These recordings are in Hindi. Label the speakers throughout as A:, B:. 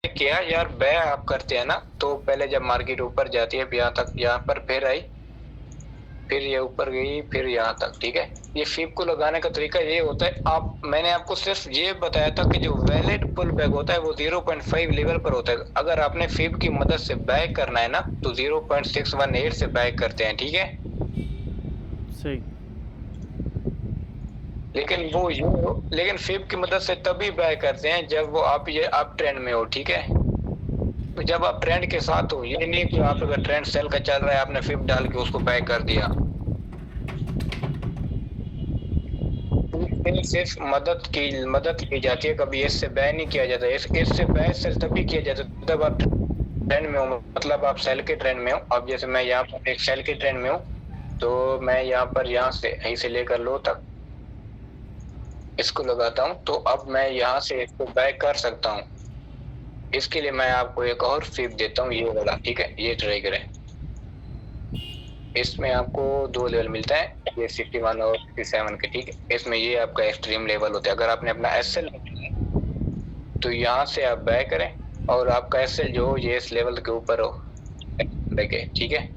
A: किया यार, बै आप करते हैं ना, तो पहले जब मार्केट ऊपर जाती है यहाँ तक, यहाँ पर फिर आई, फिर ये ऊपर गई, फिर यहाँ तक, ठीक है। ये फीप को लगाने का तरीका ये होता है, आप, मैंने आपको सिर्फ ये बताया था कि जो वैलिड पुल बैक होता है वो 0.5 लेवल पर होता है। अगर आपने फीप की मदद से बैक करना है ना तो 0.618 से बैक करते हैं, ठीक है।
B: सही।
A: लेकिन फीप की मदद से तभी बैक करते हैं जब वो आप ये आप ट्रेंड में हो, ठीक है। तो जब आप ट्रेंड के साथ हो, ये नहीं कि आप अगर ट्रेंड सेल का चल रहा है आपने फिप डाल के उसको बैक कर दिया। सिर्फ मदद की जाती है, कभी इससे बै नहीं किया जाता। इससे बै सिर्फ तभी किया जाता है जब आप ट्रेंड में हो, मतलब आप सेल के ट्रेंड में हो। अब जैसे मैं यहाँ पर एक सेल के ट्रेंड में हूँ, तो मैं यहाँ पर यहाँ से यहीं से लेकर लो तक इसको लगाता हूँ, तो अब मैं यहाँ से इसको बैक कर सकता हूँ। इसके लिए मैं आपको एक और फिप देता हूँ, ये वाला, ठीक है। ये ट्रिगर है, इसमें आपको 2 लेवल मिलता है, ये 61 और 67 के, ठीक है। इसमें ये आपका एक्सट्रीम लेवल होता है। अगर आपने अपना एसएल तो यहाँ से आप बैक करें और आपका एसएल जो हो ये इस लेवल के ऊपर हो देखे, ठीक है।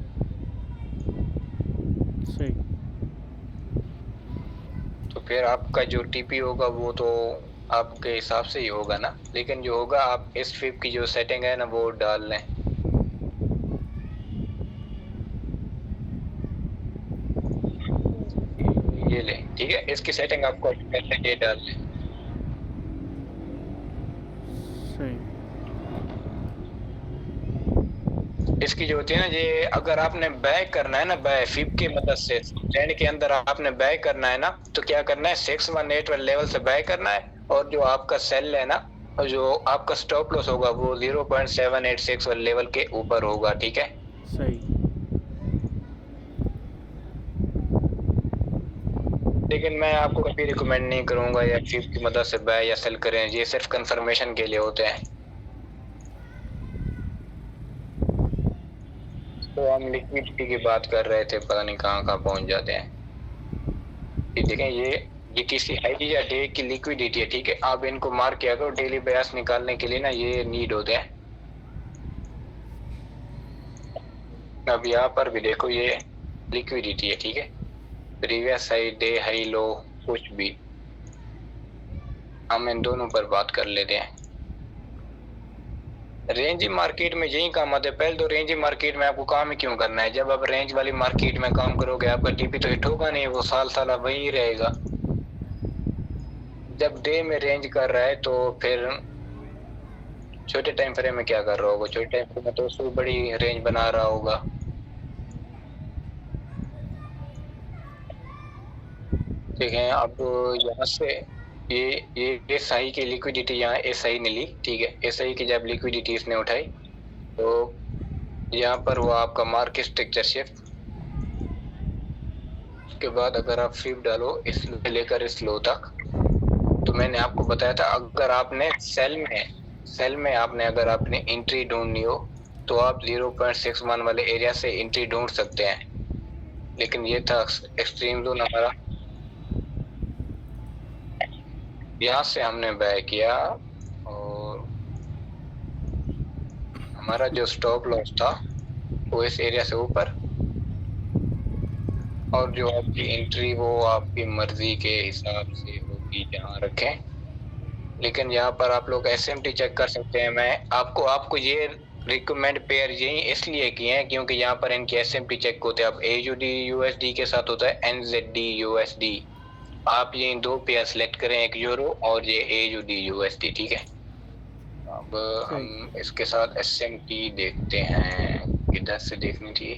B: सही।
A: तो फिर आपका जो टीपी होगा वो तो आपके हिसाब से ही होगा ना, लेकिन जो होगा आप इस फिप की जो सेटिंग है ना वो डाल लें। ये ले, ठीक है। इसकी सेटिंग आपको ये डाल लें।
B: सही।
A: इसकी जो होती है ना, ये अगर आपने बैक करना है ना, बैक फिप की मदद से ट्रेंड के अंदर आपने बैक करना है ना, तो क्या करना है, 618 वाले लेवल से बैक करना है, और जो आपका सेल है ना, और जो आपका स्टॉप लॉस होगा वो 0.786 वाले लेवल के ऊपर होगा, ठीक है।
B: सही।
A: लेकिन मैं आपको कभी रिकमेंड नहीं करूंगा या फिप की मदद से बाय या सेल करें, ये सिर्फ कंफर्मेशन के लिए होते हैं। तो हम लिक्विडिटी की बात कर रहे थे, पता नहीं कहाँ कहाँ पहुंच जाते हैं। देखें, ये किसी हाई या डे की लिक्विडिटी है, ठीक है। आप इनको मार्क किया करो डेली बयास निकालने के लिए ना, ये नीड होते हैं। अब यहाँ पर भी देखो, ये लिक्विडिटी है, ठीक है। प्रीवियस हाई, डे हाई, लो, कुछ भी हम इन दोनों पर बात कर लेते हैं। रेंज मार्केट में यही काम आते हैं। पहले तो रेंज मार्केट में आपको काम ही क्यों करना है, जब आप रेंज वाली मार्केट में काम करोगे आपका टीपी तो हिट होगा नहीं, वो साल साल वही रहेगा। जब डे में रेंज कर रहा है तो फिर छोटे टाइम फ्रेम में क्या कर रहा होगा, छोटे टाइम फ्रेम में तो उससे बड़ी रेंज बना रहा होगा। ठीक है। अब यहाँ से ये एस आई की लिक्विडिटी यहाँ एस आई ने ली, ठीक है। एस आई की जब लिक्विडिटी इसने उठाई तो यहाँ पर वो आपका मार्केट स्ट्रक्चर शिफ्ट, उसके बाद अगर आप फिप डालो इस लेकर इस लो तक, तो मैंने आपको बताया था अगर आपने सेल में आपने अगर आपने एंट्री ढूंढनी हो तो आप 0.61 वाले एरिया से एंट्री ढूंढ सकते हैं। लेकिन ये था एक्सट्रीम जोन हमारा, यहाँ से हमने बाय किया और हमारा जो स्टॉप लॉस था वो इस एरिया से ऊपर, और जो आपकी एंट्री वो आपकी मर्जी के हिसाब से होगी जहाँ रखें। लेकिन यहाँ पर आप लोग एसएमटी चेक कर सकते हैं। मैं आपको ये रिकमेंड पेयर यही इसलिए किए हैं क्योंकि यहाँ पर इनके एसएमटी चेक होते हैं। अब एयूडी यूएसडी के साथ होता है एनजेडी यूएसडी। आप ये 2 पेयर सिलेक्ट करें, एक यूरो और ये एयूडी यूएसडी, ठीक है। अब हम इसके साथ एसएमटी देखते हैं, किधर से देखनी थी,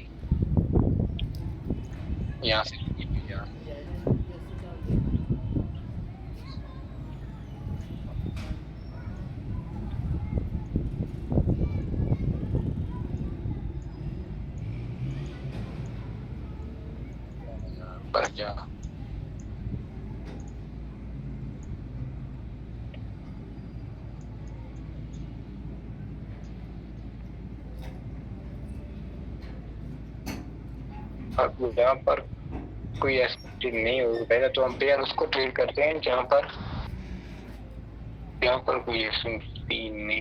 A: यहाँ से पर जा। अब यहाँ पर कोई एसएमटी नहीं होगी, पहले तो हम पेयर उसको ट्रेड करते हैं जहाँ पर कोई एसएमटी नहीं,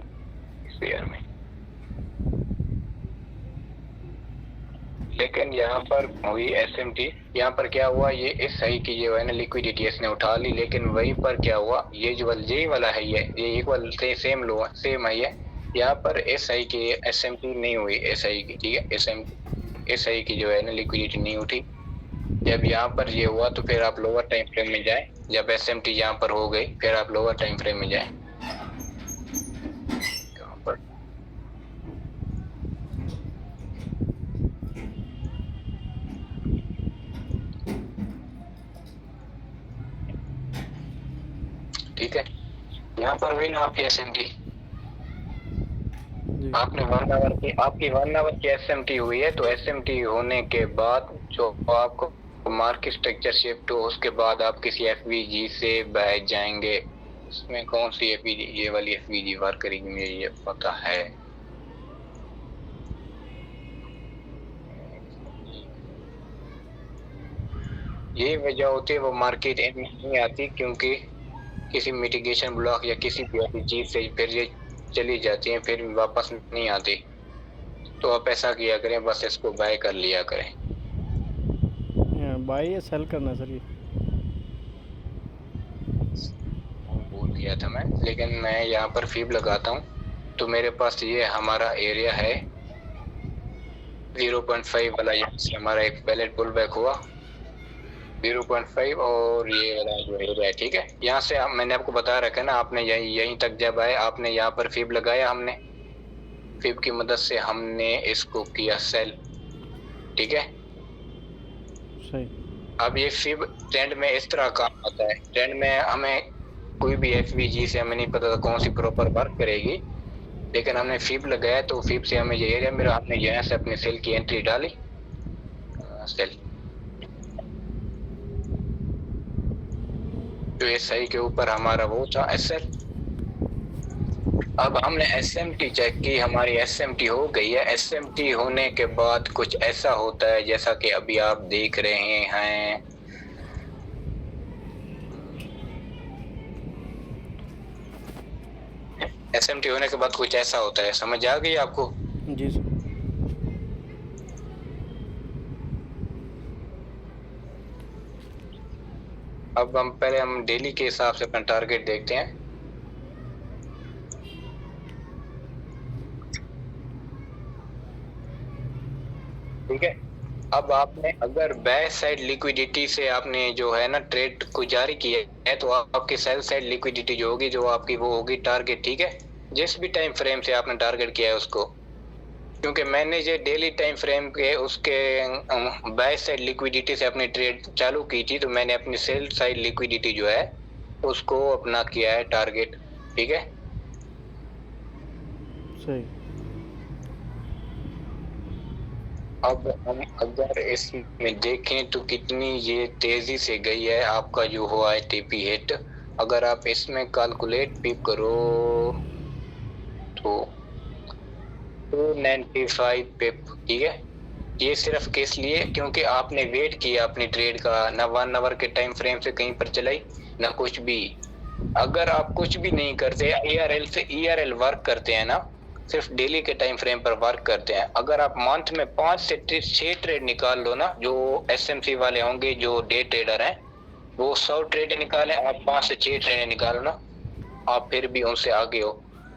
A: पेयर में। लेकिन यहाँ पर हुई एसएमटी, यहाँ पर क्या हुआ, ये इस सही की जो है ना लिक्विडिटी इसने उठा ली, लेकिन वहीं पर क्या हुआ, ये जो यही वाला है ये इक्वल से सेम लो सेम है ये, यहाँ पर एस आई की एसएमटी नहीं हुई, एस आई की, ठीक है, एस आई की जो है ना लिक्विडिटी नहीं उठी। जब यहाँ पर ये हुआ तो फिर आप लोअर टाइम फ्रेम में जाएं, जब एसएमटी यहाँ पर हो गई फिर आप लोअर टाइम फ्रेम में जाएं। यहाँ पर ठीक है, यहाँ पर हुई ना आपकी एसएमटी,
B: जी
A: आपने 1 आवर की, आपकी 1 आवर की एसएमटी हुई है, तो एसएमटी होने के बाद जो आपको मार्केट स्ट्रक्चर शिफ्ट हो, उसके बाद आप किसी एफवीजी से बैठ जाएंगे। इसमें कौन सी एफवीजी, ये वाली एफवीजी वर्क करेगी, मुझे ये पता है। ये वजह होती है वो मार्केट एंड में नहीं आती, क्योंकि किसी मिटिगेशन ब्लॉक या किसी भी ऐसी चीज से फिर ये चली जाती हैं, फिर वापस नहीं आती। तो आप ऐसा किया करें, बस इसको बाय कर लिया करें।
B: बाई या सेल करना सर ये?
A: भूल गया था मैं, लेकिन मैं यहाँ पर फीब लगाता हूँ, तो मेरे पास ये हमारा एरिया है 0.5 वाला, यहाँ से हमारा एक पैलेट पुल बैक हुआ 0.5, और ये वाला जो एरिया है, ठीक है। यहाँ से मैंने आपको बता रखा है ना, आपने यहीं तक जब आए आपने यहाँ पर फीब लगाया, हमने फीब की मदद से हमने इसको किया सेल, ठीक है।
B: सही।
A: अब ये फीब ट्रेंड में इस तरह काम आता है, ट्रेंड में हमें कोई भी एफवीजी से हमें नहीं पता था कौन सी प्रॉपर वर्क करेगी, लेकिन हमने फीब लगाया तो फीब से हमें ये एरिया मिला, हमने यहाँ से अपने सेल की एंट्री डाली, सेल तो ये सही के ऊपर हमारा वो था एसएल। अब हमने एसएमटी चेक की, हमारी एसएमटी हो गई है। एसएमटी होने के बाद कुछ ऐसा होता है जैसा कि अभी आप देख रहे हैं, एसएमटी होने के बाद कुछ ऐसा होता है, समझ आ गई आपको?
B: जी सर।
A: अब हम डेली के हिसाब से अपना टारगेट देखते हैं। ठीक है, अब आपने अगर बाय साइड लिक्विडिटी से आपने जो है ना ट्रेड को जारी किया है, तो आपकी सेल साइड लिक्विडिटी जो होगी, जो आपकी वो होगी टारगेट, ठीक है। जिस भी टाइम फ्रेम से आपने टारगेट किया है उसको, क्योंकि मैंने ये डेली टाइम फ्रेम के उसके बाय साइड लिक्विडिटी से अपनी ट्रेड चालू की थी, तो मैंने अपनी सेल साइड लिक्विडिटी जो है उसको अपना किया है टारगेट, ठीक है।
B: सही।
A: अब हम अगर इसमें देखें तो कितनी ये तेजी से गई है आपका जो हुआ है टीपी हिट, अगर आप इसमें कैलकुलेट भी करो तो 295 पिप, ठीक है। ये सिर्फ किस लिए, क्योंकि आपने वेट किया अपनी ट्रेड का, ना 1 आवर के टाइम फ्रेम से कहीं पर चलाई ना कुछ भी। अगर आप कुछ भी नहीं करते, ERL से ERL वर्क करते हैं ना, सिर्फ डेली के टाइम फ्रेम पर वर्क करते हैं, अगर आप मंथ में 5 से 6 ट्रेड निकाल लो ना, जो SMC वाले होंगे जो डे ट्रेडर हैं, वो 100 ट्रेड निकालें, आप 5 से 6 ट्रेड निकालो ना, आप फिर भी उनसे आगे हो,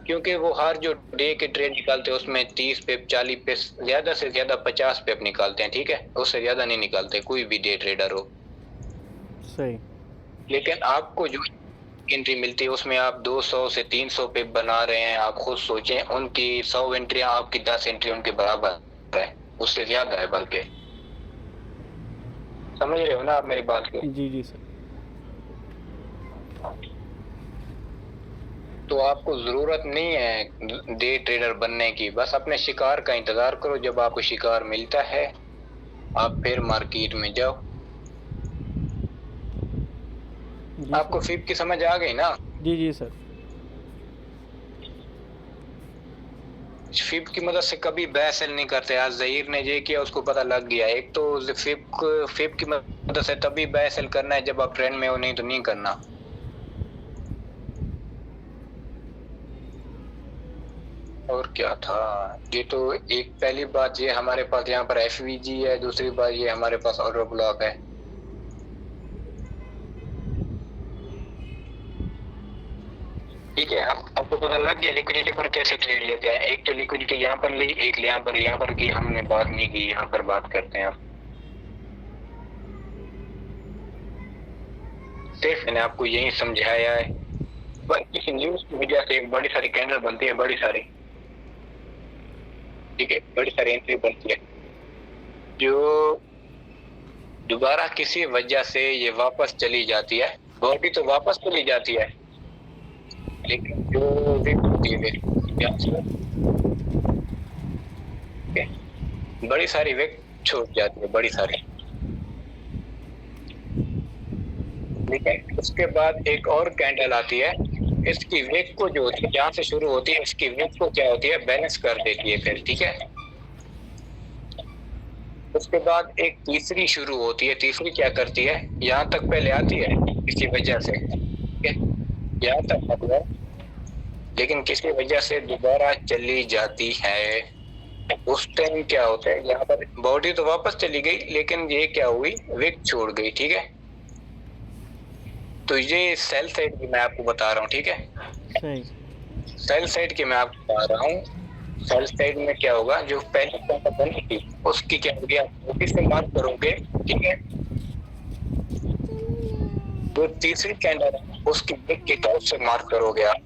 A: क्योंकि वो हर जो डे के ट्रेड निकालते हैं उसमें 30 पिप 40 पिप ज्यादा से ज्यादा 50 पिप निकालते हैं, ठीक है, उससे ज्यादा नहीं निकालते कोई भी डे ट्रेडर हो।
B: सही।
A: लेकिन आपको जो एंट्री मिलती है उसमें आप 200 से 300 पिप बना रहे हैं, आप खुद सोचें, उनकी 100 एंट्रियां आपकी 10 एंट्री उनके बराबर है, उससे ज्यादा है बल्कि। समझ रहे हो ना आप मेरी बात को?
B: जी जी सर।
A: तो आपको जरूरत नहीं है डे ट्रेडर बनने की, बस अपने शिकार का इंतजार करो, जब आपको शिकार मिलता है आप फिर मार्केट में जाओ। आपको फिप की समझ आ गई ना?
B: जी जी सर।
A: फिप की मदद से कभी बाय सेल नहीं करते, आज जहीर ने ये किया उसको पता लग गया। एक तो फिप की मदद से तभी बाय सेल करना है जब आप ट्रेंड में हो, नहीं तो नहीं करना। और और क्या था, ये तो एक पहली बात ये हमारे पास यहाँ पर एफवीजी है, दूसरी बात ये हमारे पास ऑर्डर ब्लॉक है। ठीक है, आपको पता लग गया लिक्विडिटी पर कैसे ट्रेड लेते हैं। एक तो लिक्विडिटी यहाँ पर ली, एक यहाँ पर की हमने बात नहीं की, यहाँ पर बात करते हैं आप। सिर्फ मैंने आपको यही समझाया है। किसी न्यूज की वजह से बड़ी सारी कैंडल बनती है, बड़ी सारी, ठीक है, बड़ी सारी एंट्री बनती है, जो दोबारा किसी वजह से ये वापस चली जाती है। बॉडी तो वापस चली जाती है, लेकिन जो विक होती है बड़ी सारी विक छूट जाती है, बड़ी सारी। लेकिन उसके बाद एक और कैंडल आती है, इसकी विक को जो होती है, जहां से शुरू होती है, इसकी विक को क्या होती है, बैलेंस कर देती है फिर, ठीक है। उसके बाद एक तीसरी शुरू होती है, तीसरी क्या करती है, यहाँ तक पहले आती है किसी वजह से, ठीक है, यहाँ तक आती है, लेकिन किसी वजह से दोबारा चली जाती है। उस टाइम क्या होता है, यहाँ पर बॉडी तो वापस चली गई, लेकिन ये क्या हुई, विक छोड़ गई, ठीक है। तो ये सेल साइड की मैं आपको बता रहा हूँ, ठीक है।
B: सही।
A: सेल साइड की मैं आपको बता रहा हूँ। सेल साइड में क्या होगा, जो पहली कैंडल बनी थी उसकी क्या होगी, आप मोटी से मार्क करोगे, ठीक है। जो तीसरी कैंडल है उसकी विक के टॉप से मार्क करोगे आप।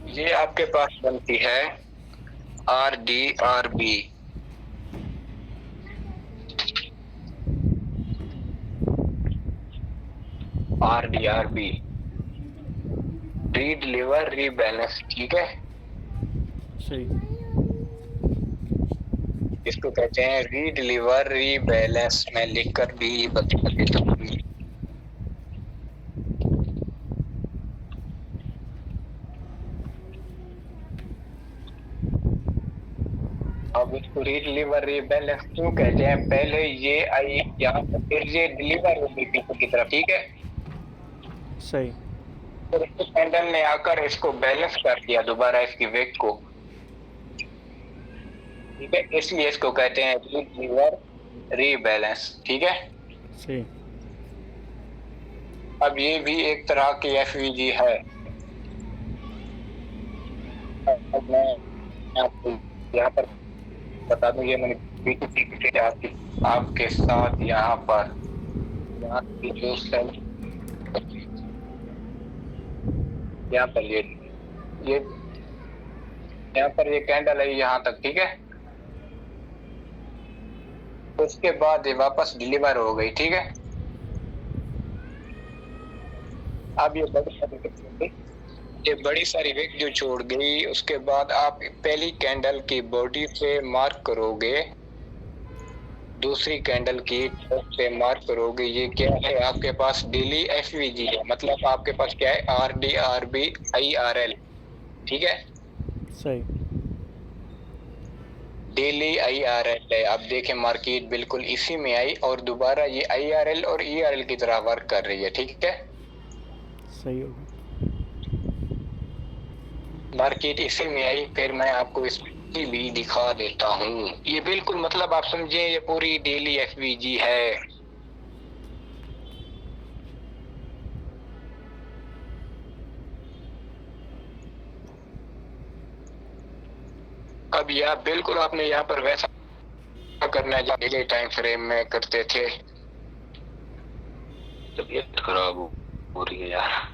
A: ये आपके पास बनती है RDRB, रीडिलीवर रीबैलेंस, ठीक है।
B: सही।
A: इसको कहते हैं रीडिलीवर रीबैलेंस। मैं लिखकर भी बता देता हूँ। अब इसको रीडिलीवर रीबैलेंस क्यों कहते हैं, पहले ये आई यहाँ पर, फिर ये डिलीवर होगी पीछे की तरफ, ठीक है।
B: सही।
A: फिर इस कैंडल ने आकर इसको बैलेंस कर दिया दोबारा, इसकी वेक को, ठीक है, इसलिए इसको कहते हैं रीडिलीवर रीबैलेंस, ठीक है।
B: सही।
A: अब ये भी एक तरह की एफवीजी है। अब मैं आपको यहाँ पर बता दूं, ये मैंने आपके साथ यहाँ पर की जो सेल, यहाँ पर ये यहाँ पर ये कैंडल है यहाँ तक, ठीक है। उसके बाद ये वापस डिलीवर हो गई, ठीक है। अब ये बड़ी सारी विक जो छोड़ गई, उसके बाद आप पहली कैंडल की बॉडी से मार्क करोगे, दूसरी कैंडल की टॉप से मार्क करोगे। ये क्या है, आपके पास डेली एफवीजी है, मतलब आपके पास क्या है, RDRB IRL, ठीक है।
B: सही।
A: डेली IRL है। आप देखें मार्केट बिल्कुल इसी में आई और दोबारा ये IRL और ERL की तरह वर्क कर रही है, ठीक है।
B: सही होगा।
A: मार्केट इसी में आई, फिर मैं आपको इसकी भी दिखा देता हूँ। ये बिल्कुल मतलब आप समझे, ये पूरी डेली एफवीजी है। अब यह बिल्कुल आपने यहाँ पर वैसा करना है डेली टाइम फ्रेम में करते थे। तबीयत खराब हो रही है यार।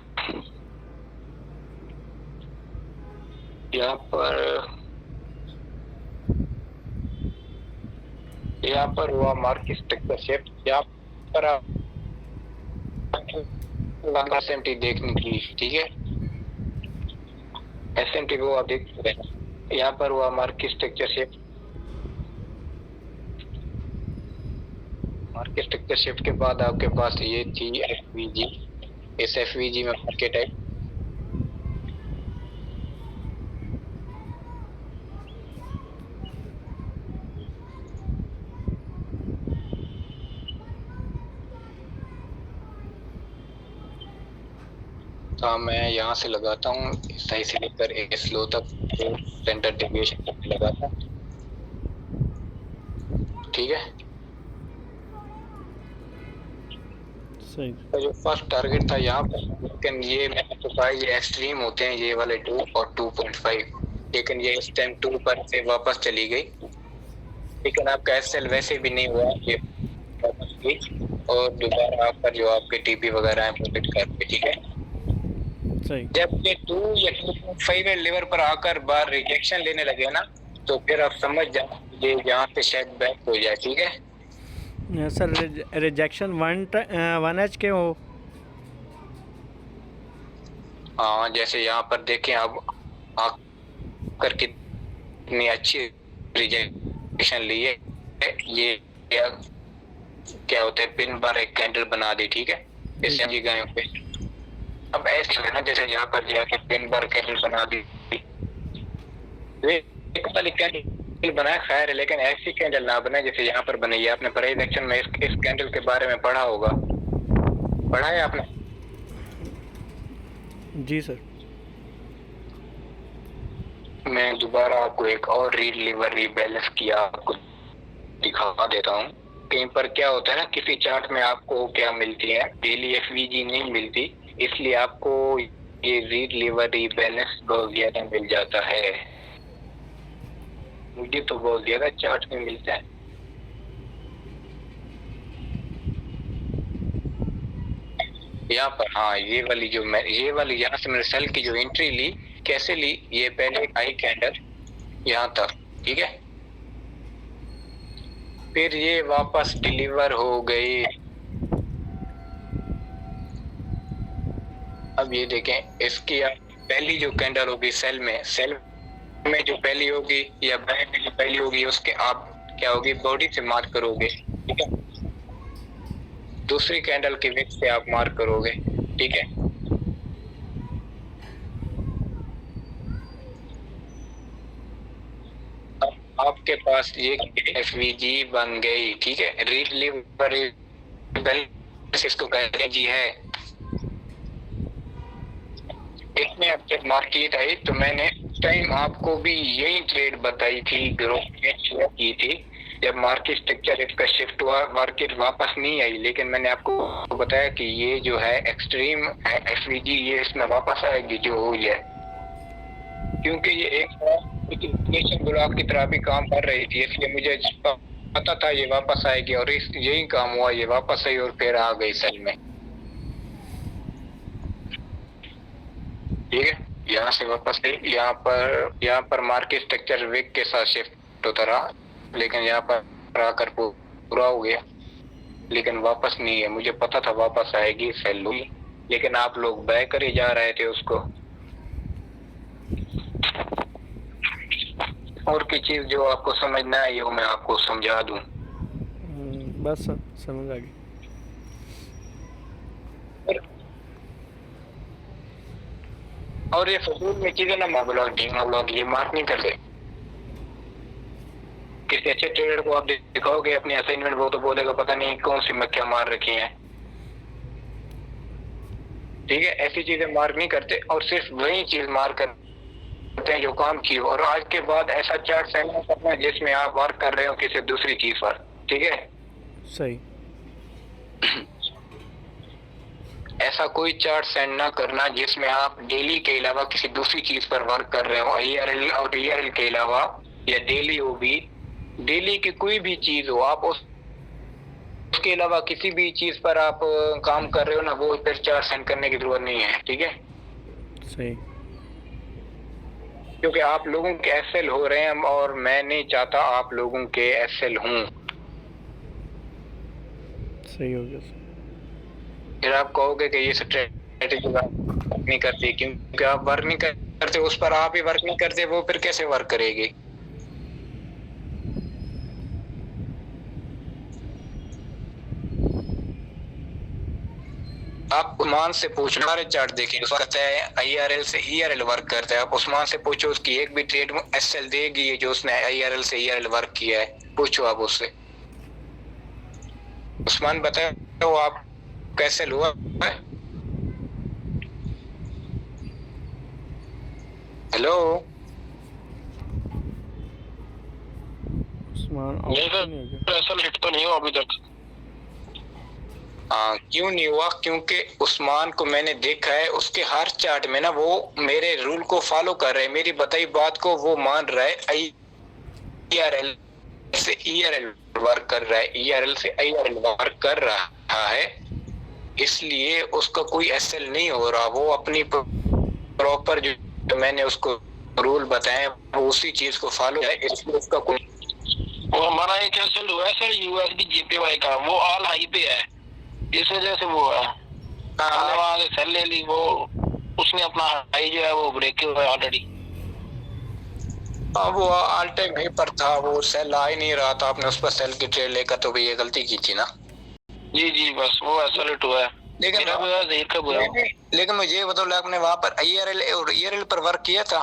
A: यहाँ पर हुआ मार्केट स्ट्रक्चर शेप, यहाँ पर आप SMT देखने की, ठीक है। SMT को आप देख सकते हैं, यहाँ पर हुआ market structure shape. Market structure shape के बाद आपके पास ये थी एफवीजी। इस एफवीजी में मार्केट है, हाँ, मैं यहाँ से लगाता हूँ सही से लेकर स्लो तक सेंटर डेविएशन तक लगाता हूँ, ठीक है।
B: सही।
A: तो जो फर्स्ट टारगेट था यहाँ पर, लेकिन ये मैंने तो कहा ये एक्सट्रीम होते हैं ये वाले 2 और 2.5, लेकिन ये इस टाइम 2 पर से वापस चली गई, लेकिन आपका एसएल वैसे भी नहीं हुआ, ये वापस गई और दोबारा आपका जो आपके टीपी वगैरह है वो हिट कर गई, ठीक है।
B: सही।
A: जब ये 2 या 2.5 लेवल पर आकर बार रिजेक्शन लेने लगे ना, तो फिर आप समझ जाओ ये यहाँ पे शायद बैक हो जाए, ठीक है।
B: सर रिजेक्शन 1H के हो?
A: हाँ, जैसे यहाँ पर देखें अब आकर कितनी अच्छी रिजेक्शन ली है, ये क्या होता है, पिन बार एक कैंडल बना दी, ठीक है, इससे जी गए पे। अब ऐसे है ना, जैसे यहाँ पर जाके पिन बार कैंडल बना दी, एक वाली कैंडल बनाए खैर है, लेकिन ऐसी कैंडल ना बने जैसे यहाँ पर बनी है। आपने प्राइस एक्शन में इस कैंडल के बारे में पढ़ा होगा, पढ़ा है आपने?
B: जी सर।
A: मैं दोबारा आपको एक और रीड लीवर रीबैलेंस किया आपको दिखा देता हूँ। कहीं पर क्या होता है ना, किसी चार्ट में आपको क्या मिलती है, डेली एफवीजी नहीं मिलती, इसलिए आपको ये रीड लीवर रीबैलेंस बहुत ज्यादा मिल जाता है। मुझे तो बहुत ज्यादा चार्ट में मिलता है। यहाँ पर हाँ, ये वाली यहाँ से मैंने सेल की जो एंट्री ली, कैसे ली, ये पहले हाई कैंडल यहाँ तक, ठीक है, फिर ये वापस डिलीवर हो गई। अब ये देखें, इसकी पहली जो कैंडल होगी सेल में जो पहली होगी या बैक में जो पहली होगी, उसके आप क्या होगी, बॉडी से मार्क करोगे, ठीक है, दूसरी कैंडल के विक से आप मार्क करोगे, ठीक है। अब आपके पास ये एफवीजी बन गई, ठीक है, रीड लीवर इसको कहते हैं जी है। इसमें अब जब मार्केट आई तो मैंने टाइम आपको भी यही ट्रेड बताई थी, ग्रुप में शेयर की थी। जब मार्केट स्ट्रक्चर इसका शिफ्ट हुआ, मार्केट वापस नहीं आई, लेकिन मैंने आपको बताया कि ये जो है एक्सट्रीम है एफवीजी, ये इसमें वापस आएगी जो हुई है, क्योंकि ये एक ब्लॉक की तरह भी काम कर रही थी, इसलिए मुझे पता था ये वापस आएगी, और यही काम हुआ, ये वापस आई और फिर आ गई सेल में, ठीक है। यहाँ से वापस आई, यहाँ पर मार्केट स्ट्रक्चर विक के साथ शिफ्ट होता रहा, लेकिन यहाँ पर आकर पूरा हो गया, लेकिन वापस नहीं है। मुझे पता था वापस आएगी, सेल हुई, लेकिन आप लोग बैक कर ही जा रहे थे उसको। और की चीज जो आपको समझना है वो मैं आपको समझा दूं।
B: बस समझ आ गई।
A: और ये फजूल में चीजें ना ब्लॉग ये मार्क नहीं करते। किसी अच्छे ट्रेडर को आप दिखाओगे अपनी असाइनमेंट, वो तो बोलेगा पता नहीं कौन सी मक्खियां मार रखी हैं, ठीक है। ऐसी चीजें मार्क नहीं करते, और सिर्फ वही चीज मार्क करते हैं जो काम की हो। और आज के बाद ऐसा चार्ट सेंड करना है जिसमें आप वर्क कर रहे हो किसी दूसरी चीज पर, ठीक है।
B: सही।
A: ऐसा कोई चार्ट सेंड ना करना जिसमें आप डेली के अलावा किसी दूसरी चीज पर वर्क कर रहे हो, ईआरएल और ईआरएल के अलावा, या डेली हो भी, डेली की कोई भी चीज हो, आप उसके अलावा किसी भी चीज पर आप काम कर रहे हो ना, वो फिर चार्ट सेंड करने की जरूरत नहीं है, ठीक है।
B: सही।
A: क्योंकि आप लोगों के एसएल हो रहे हैं, और मैं नहीं चाहता आप लोगों के एसएल हूं।
B: सही हो गया।
A: फिर आप कहोगे कि ये स्ट्रेटेजी नहीं करती, क्योंकि आप वर्क नहीं करते उस पर, आप ही वर्क नहीं करते, वो फिर कैसे वर्क करेगी। आप उस्मान से पूछना, हमारे चार्ट देखिए, उसका कहता है आईआरएल से ईआरएल वर्क करता है। आप उस्मान से पूछो, उसकी एक भी ट्रेड में एसएल देगी जो उसने आईआरएल से ईआरएल वर्क किया है, पूछो आप उससे। उस्मान बताओ आप कैसे हुआ है? हेलो,
B: उस्मान आउट
C: नहीं
B: तो नहीं हो गया?
C: सर, ऐसा हिट तो नहीं हुआ अभी तक।
A: क्यों नहीं हुआ? क्योंकि उस्मान को मैंने देखा है, उसके हर चार्ट में ना वो मेरे रूल को फॉलो कर रहा है, मेरी बताई बात को वो मान रहा है। ईआरएल से ईआरएल वर्क कर रहा है, ईआरएल से ईआरएल वर्क कर रहा है, इसलिए उसका कोई एसएल नहीं हो रहा। वो अपनी प्रॉपर जो मैंने उसको रूल बताए वो उसी चीज को फॉलो है, इसलिए उसका कोई।
C: वो हमारा एक एसएल हुआ है सर यूएसडी जीपीवाई का, वो ऑल हाई पे है, इस वजह से वो है। हमने वहां से सेल ले ली, वो उसने अपना हाई जो है वो ब्रेक हुआ है ऑलरेडी।
A: वो ऑल टाइम हाई पर था, वो सेल आ ही नहीं रहा था, आपने उस पर सेल की ट्रेड लेकर तो भी ये गलती की थी ना।
C: जी जी, बस वो एसएल हिट हुआ है।
A: लेकिन
C: मेरा भी हुआ, ज़हीर का हुआ है।
A: लेकिन मुझे ये बताओ, आपने वहां पर ईआरएल और ईआरएल पर वर्क किया था?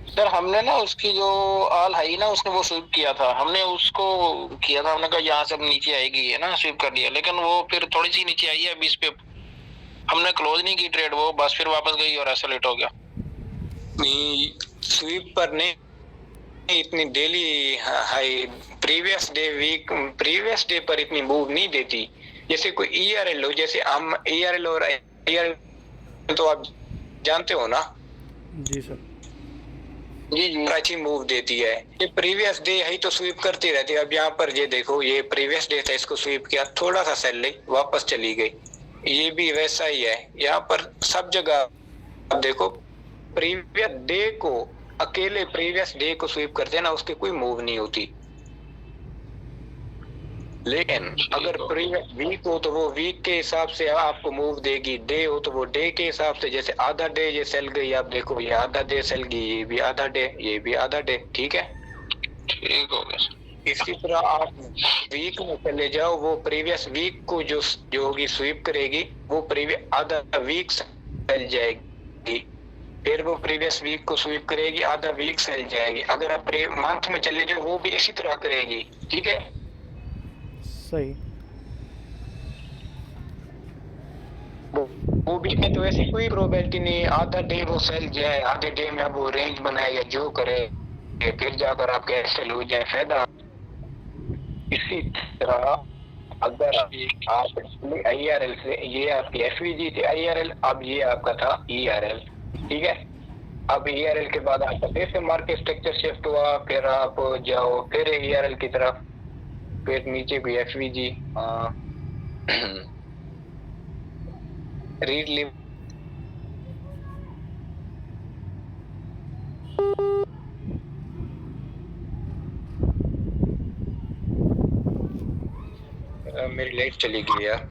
C: सर हमने ना उसकी जो ऑल हाई ना उसने वो स्वीप किया था, हमने उसको किया था, हमने कहा यहाँ से अब नीचे आएगी है ना, स्वीप कर दिया, लेकिन वो फिर थोड़ी सी नीचे आई है 20 पे, हमने क्लोज नहीं की ट्रेड, वो बस फिर वापस गई और ऐसा लेट हो गया।
A: नहीं, स्वीप पर नहीं, इतनी daily high previous day week previous day पर इतनी मूव नहीं देती। जैसे कोई ईआरएल हो, जैसे हम ईआरएल और ईआरएल तो आप जानते हो ना।
B: जी सर।
C: जी जी,
A: अच्छी मूव देती है, ये प्रीवियस डे है तो स्वीप करती रहती है। अब यहाँ पर ये देखो, ये प्रीवियस डे था, इसको स्वीप किया, थोड़ा सा सेल ली, वापस चली गई। ये भी वैसा ही है, यहाँ पर सब जगह आप देखो, प्रीवियस डे को अकेले प्रीवियस डे को स्वीप करते हैं ना, उसकी कोई मूव नहीं होती। लेकिन अगर प्रीवियस वीक हो तो वो वीक के हिसाब से आपको मूव देगी, डे हो तो वो डे के हिसाब से। जैसे आधा डे ये सेल गई, आप देखो ये आधा डे सेल गई, ये भी आधा डे, ये भी आधा डे, ठीक है,
C: ठीक हो गया।
A: इसी तरह आप वीक में चले जाओ, वो प्रीवियस वीक को जो होगी स्वीप करेगी, वो प्रीवियस आधा वीक सेल जाएगी, फिर वो प्रीवियस वीक को स्वीप करेगी, आधा वीक सेल जाएगी। अगर आप मंथ में चले जाओ वो भी इसी तरह करेगी, ठीक है।
B: सही।
A: वो भी में तो ऐसी कोई प्रोबेबिलिटी नहीं, आधा डे वो सेल जाए, आधे डे में वो रेंज बनाए या जो करे, फिर जाकर आपके एसएल हो जाए फायदा। इसी तरह अगर आप आईआरएल से, ये आपकी एफवीजी थी आईआरएल, अब ये आपका था ईआरएल, ठीक है। अब ईआरएल के बाद आपका फिर से मार्केट स्ट्रक्चर शिफ्ट हुआ, फिर आप जाओ फिर ईआरएल की तरफ, फिर नीचे भी एफवीजी रीड लिव मेरी लाइट चली गई यार।